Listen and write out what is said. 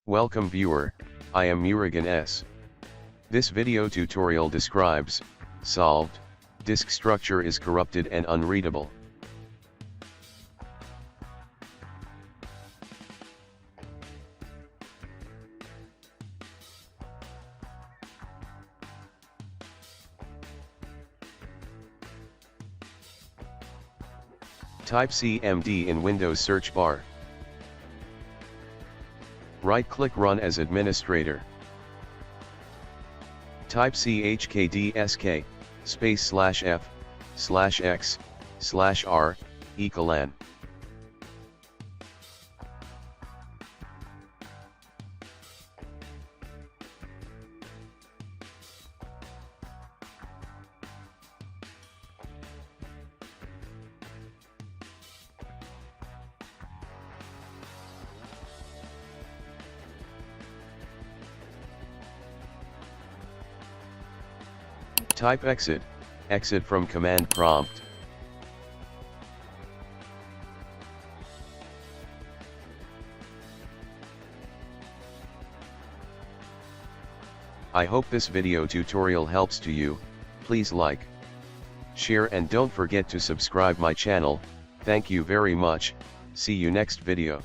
Welcome viewer, I am Murugan S. This video tutorial describes, solved, disk structure is corrupted and unreadable. Type CMD in Windows search bar. Right-click Run as administrator. Type CHKDSK, /F/X/R, =. Type exit from command prompt. I hope this video tutorial helps to you. Please like, share and don't forget to subscribe my channel. Thank you very much. See you next video.